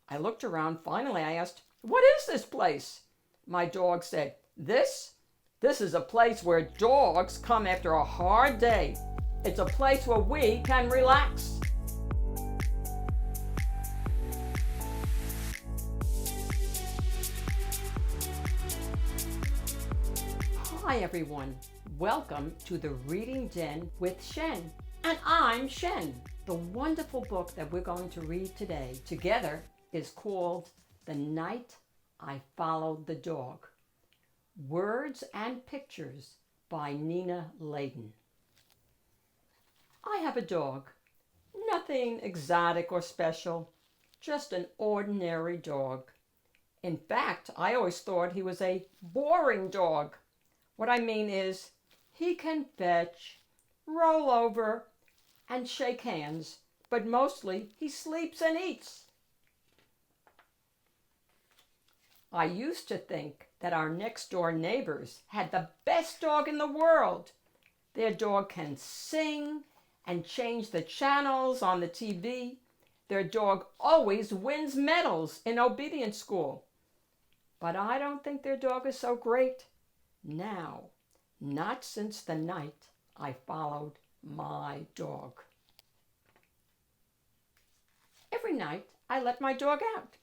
I looked around. Finally, I asked, "What is this place?" My dog said, This is a place where dogs come after a hard day. It's a place where we can relax." Hi everyone, welcome to the Reading Den with Shen, and I'm Shen. The wonderful book that we're going to read today together is called The Night I Followed the Dog. Words and Pictures by Laden. I have a dog. Nothing exotic or special, just an ordinary dog. In fact, I always thought he was a boring dog. What I mean is, he can fetch, roll over, and shake hands, but mostly he sleeps and eats. I used to think that our next door neighbors had the best dog in the world. Their dog can sing and change the channels on the TV. Their dog always wins medals in obedience school. But I don't think their dog is so great now, not since the night I followed my dog. Every night I let my dog out,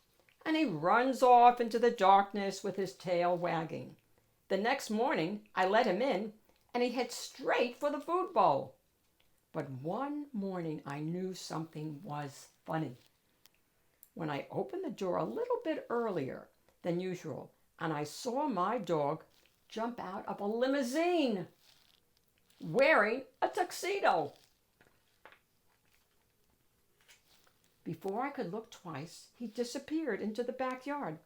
and he runs off into the darkness with his tail wagging. The next morning I let him in, and he heads straight for the food bowl. But one morning I knew something was funny. When I opened the door a little bit earlier than usual, and I saw my dog jump out of a limousine wearing a tuxedo. Before I could look twice, he disappeared into the backyard.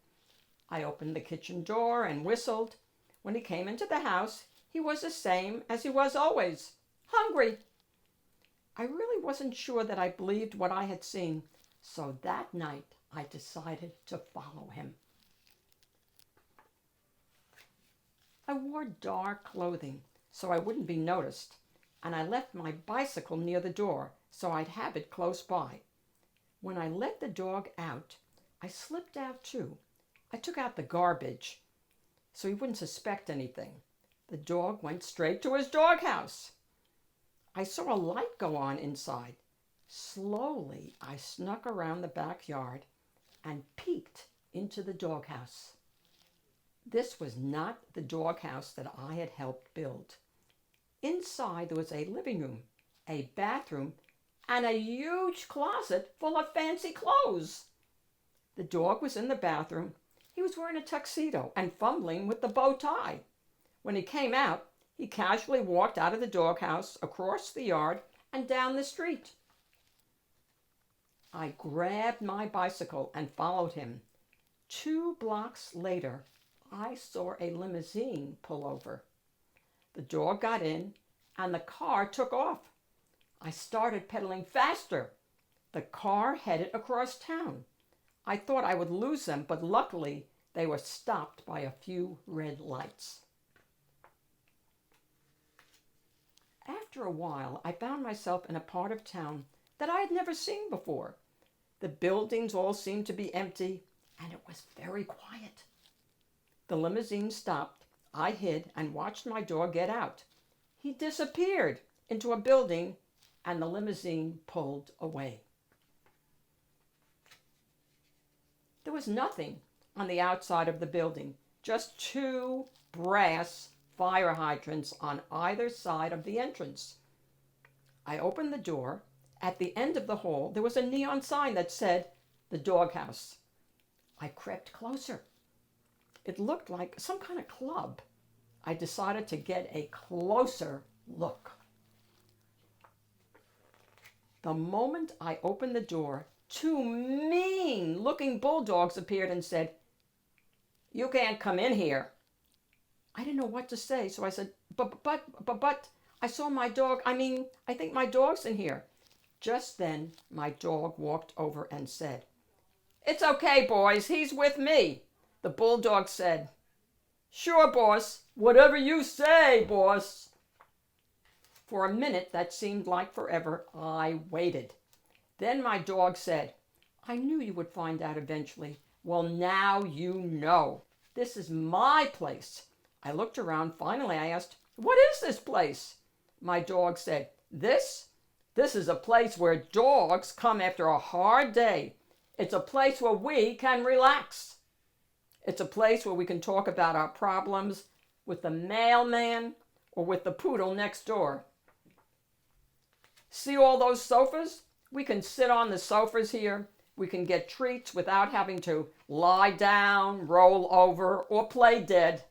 I opened the kitchen door and whistled. When he came into the house, he was the same as he was always, hungry. I really wasn't sure that I believed what I had seen, so that night I decided to follow him. I wore dark clothing so I wouldn't be noticed, and I left my bicycle near the door so I'd have it close by. When I let the dog out, I slipped out too. I took out the garbage so he wouldn't suspect anything. The dog went straight to his doghouse. I saw a light go on inside. Slowly, I snuck around the backyard and peeked into the doghouse. This was not the doghouse that I had helped build. Inside there was a living room, a bathroom, and a huge closet full of fancy clothes. The dog was in the bathroom. He was wearing a tuxedo and fumbling with the bow tie. When he came out, he casually walked out of the doghouse, across the yard, and down the street. I grabbed my bicycle and followed him. 2 blocks later, I saw a limousine pull over. The dog got in, and the car took off. I started pedaling faster. The car headed across town. I thought I would lose them, but luckily they were stopped by a few red lights. After a while, I found myself in a part of town that I had never seen before. The buildings all seemed to be empty, and it was very quiet. The limousine stopped. I hid and watched my dog get out. He disappeared into a building, and the limousine pulled away. There was nothing on the outside of the building, just 2 brass fire hydrants on either side of the entrance. I opened the door. At the end of the hall, there was a neon sign that said, "The Doghouse." I crept closer. It looked like some kind of club. I decided to get a closer look. The moment I opened the door, 2 mean-looking bulldogs appeared and said, "You can't come in here." I didn't know what to say, so I said, but, I saw my dog. I think my dog's in here." Just then, my dog walked over and said, "It's okay, boys, he's with me." The bulldog said, "Sure, boss. Whatever you say, boss." For a minute that seemed like forever. I waited. Then my dog said, I knew you would find out eventually. Well, now you know. This is my place. I looked around. Finally, I asked, what is this place? My dog said, This is a place where dogs come after a hard day. It's a place where we can relax. It's a place where we can talk about our problems with the mailman or with the poodle next door. See all those sofas? We can sit on the sofas here. We can get treats without having to lie down, roll over, or play dead.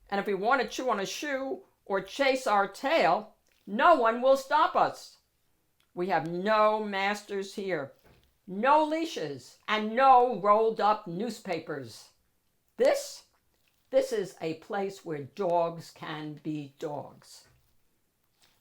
And if we want to chew on a shoe or chase our tail, no one will stop us. We have no masters here, no leashes, and no rolled up newspapers. This is a place where dogs can be dogs.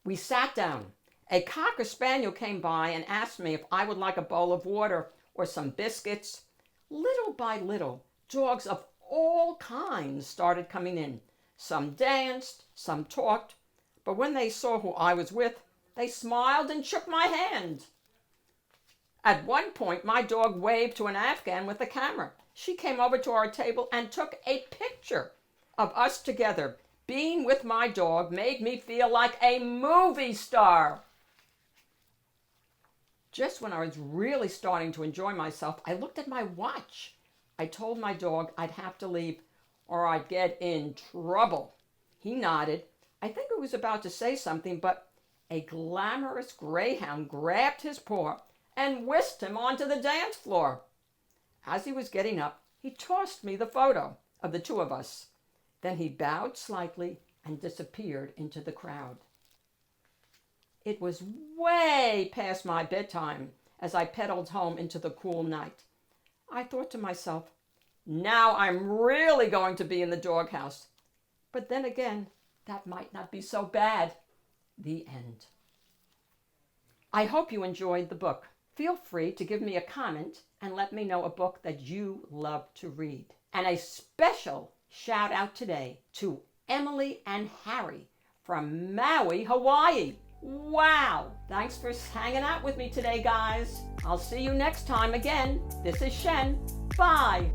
We sat down. A cocker spaniel came by and asked me if I would like a bowl of water or some biscuits. Little by little, dogs of all kinds started coming in. Some danced, some talked, but when they saw who I was with, they smiled and shook my hand. At one point, my dog waved to an Afghan with a camera. She came over to our table and took a picture of us together. Being with my dog made me feel like a movie star. Just when I was really starting to enjoy myself, I looked at my watch. I told my dog I'd have to leave or I'd get in trouble. He nodded. I think he was about to say something, but a glamorous greyhound grabbed his paw and whisked him onto the dance floor. As he was getting up, he tossed me the photo of the two of us. Then he bowed slightly and disappeared into the crowd. It was way past my bedtime as I pedaled home into the cool night. I thought to myself, now I'm really going to be in the doghouse. But then again, that might not be so bad. The end. I hope you enjoyed the book. Feel free to give me a comment and let me know a book that you love to read. And a special shout out today to Emily and Harry from Maui, Hawaii. Wow! Thanks for hanging out with me today, guys. I'll see you next time again. This is Shen. Bye.